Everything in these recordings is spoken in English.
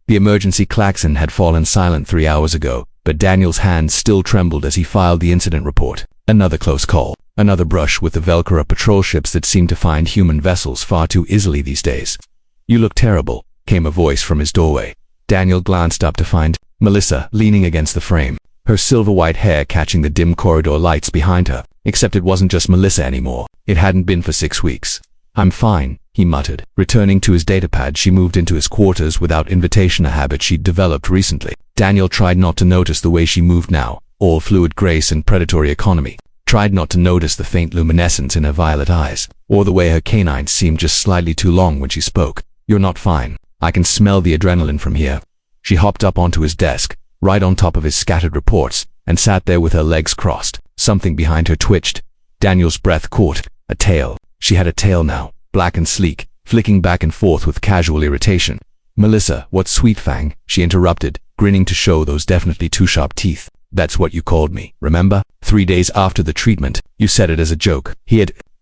The emergency klaxon had fallen silent 3 hours ago, but Daniel's hands still trembled as he filed the incident report. Another close call. Another brush with the Velcora patrol ships that seemed to find human vessels far too easily these days. "You look terrible," came a voice from his doorway. Daniel glanced up to find Melissa leaning against the frame, her silver-white hair catching the dim corridor lights behind her. Except it wasn't just Melissa anymore. It hadn't been for 6 weeks. "I'm fine," he muttered. Returning to his datapad, she moved into his quarters without invitation, a habit she'd developed recently. Daniel tried not to notice the way she moved now, all fluid grace and predatory economy. Tried not to notice the faint luminescence in her violet eyes, or the way her canines seemed just slightly too long when she spoke. "You're not fine. I can smell the adrenaline from here." She hopped up onto his desk, right on top of his scattered reports, and sat there with her legs crossed. Something behind her twitched. Daniel's breath caught. A tail. She had a tail now, black and sleek, flicking back and forth with casual irritation. "Melissa, what sweet fang," she interrupted, grinning to show those definitely too sharp teeth. "That's what you called me, remember? 3 days after the treatment, you said it as a joke."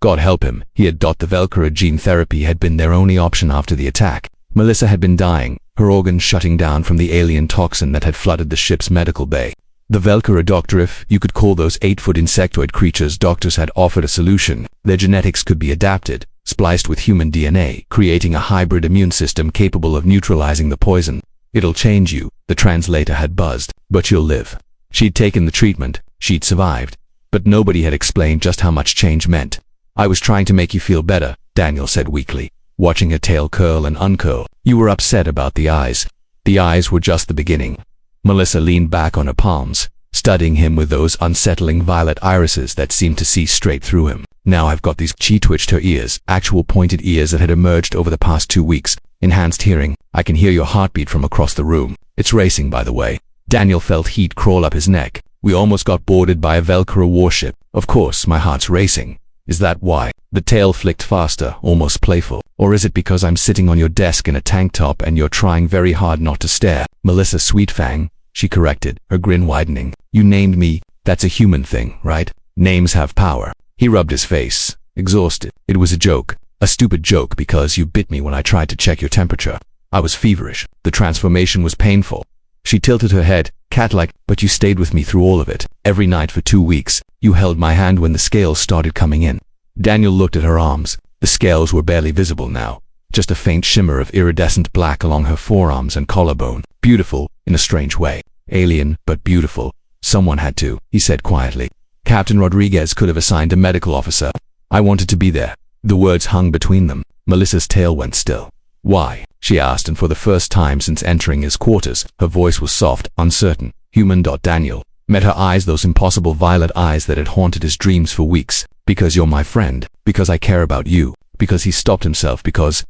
God help him, the Velcora gene therapy had been their only option after the attack. Melissa had been dying, her organs shutting down from the alien toxin that had flooded the ship's medical bay. The Velcora doctor, if you could call those 8-foot insectoid creatures doctors, had offered a solution. Their genetics could be adapted, spliced with human DNA, creating a hybrid immune system capable of neutralizing the poison. "It'll change you," the translator had buzzed, "but you'll live." She'd taken the treatment, she'd survived, but nobody had explained just how much change meant. "I was trying to make you feel better," Daniel said weakly, watching her tail curl and uncurl. "You were upset about the eyes." The eyes were just the beginning. Melissa leaned back on her palms, studying him with those unsettling violet irises that seemed to see straight through him. "Now I've got these." She twitched her ears, actual pointed ears that had emerged over the past 2 weeks. "Enhanced hearing. I can hear your heartbeat from across the room. It's racing, by the way." Daniel felt heat crawl up his neck. "We almost got boarded by a Velcora warship. Of course, my heart's racing." "Is that why?" The tail flicked faster, almost playful. "Or is it because I'm sitting on your desk in a tank top and you're trying very hard not to stare?" "Melissa Sweetfang," she corrected, her grin widening. "You named me. That's a human thing, right? Names have power." He rubbed his face, exhausted. "It was a joke. A stupid joke because you bit me when I tried to check your temperature. I was feverish. The transformation was painful." She tilted her head, cat-like. "But you stayed with me through all of it. Every night for 2 weeks. You held my hand when the scales started coming in." Daniel looked at her arms. The scales were barely visible now. Just a faint shimmer of iridescent black along her forearms and collarbone. Beautiful, in a strange way. Alien, but beautiful. "Someone had to," he said quietly. "Captain Rodriguez could have assigned a medical officer. I wanted to be there." The words hung between them. Melissa's tail went still. "Why?" she asked, and for the first time since entering his quarters, her voice was soft, uncertain. "Human." Daniel met her eyes, those impossible violet eyes that had haunted his dreams for weeks. "Because you're my friend. Because I care about you." Because he stopped himself. Because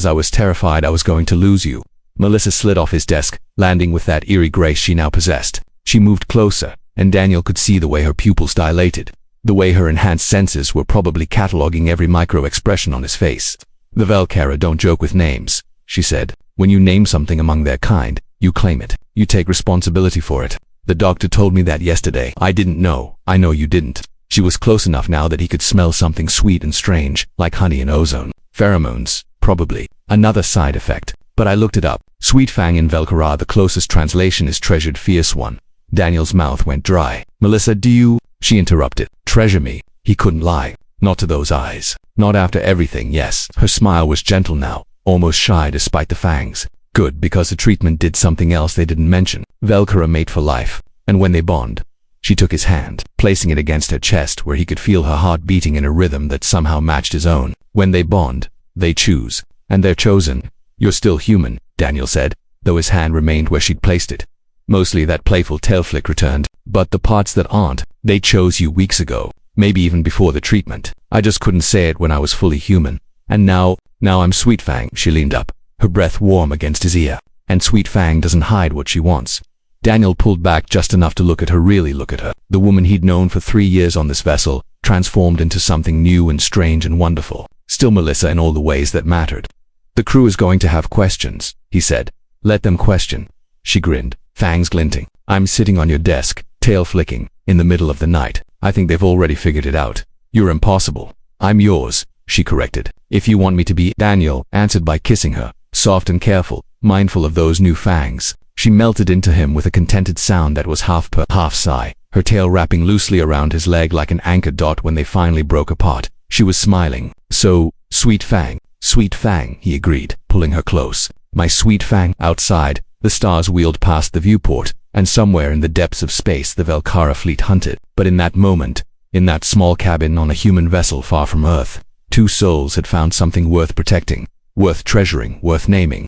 I was terrified I was going to lose you. Melissa slid off his desk, landing with that eerie grace she now possessed. She moved closer, and Daniel could see the way her pupils dilated. The way her enhanced senses were probably cataloging every micro-expression on his face. "The Velcora don't joke with names," she said. "When you name something among their kind, you claim it. You take responsibility for it. The doctor told me that yesterday." "I didn't know." "I know you didn't." She was close enough now that he could smell something sweet and strange, like honey and ozone. "Pheromones, probably. Another side effect. But I looked it up. Sweet fang in Velcora, the closest translation is treasured fierce one." Daniel's mouth went dry. "Melissa, do you?" She interrupted. "Treasure me?" He couldn't lie. Not to those eyes. Not after everything, yes. Her smile was gentle now, almost shy despite the fangs. "Good, because the treatment did something else they didn't mention. Velcora mate for life. And when they bond." She took his hand, placing it against her chest where he could feel her heart beating in a rhythm that somehow matched his own. "When they bond, they choose. And they're chosen." "You're still human," Daniel said, though his hand remained where she'd placed it. Mostly that playful tail flick returned. "But the parts that aren't, they chose you weeks ago. Maybe even before the treatment. I just couldn't say it when I was fully human. And now I'm Sweetfang." She leaned up, her breath warm against his ear. "And Sweetfang doesn't hide what she wants." Daniel pulled back just enough to really look at her. The woman he'd known for 3 years on this vessel, transformed into something new and strange and wonderful. Still Melissa in all the ways that mattered. "The crew is going to have questions," he said. "Let them question." She grinned, fangs glinting. "I'm sitting on your desk, tail flicking, in the middle of the night. I think they've already figured it out. You're impossible." "I'm yours," she corrected. "If you want me to be." Daniel answered by kissing her, soft and careful, mindful of those new fangs. She melted into him with a contented sound that was half purr, half sigh, her tail wrapping loosely around his leg like an anchor dot when they finally broke apart. She was smiling. So, Sweet Fang, he agreed, pulling her close. My Sweet Fang. Outside, the stars wheeled past the viewport, and somewhere in the depths of space the Velkara fleet hunted. But in that moment, in that small cabin on a human vessel far from Earth, two souls had found something worth protecting, worth treasuring, worth naming.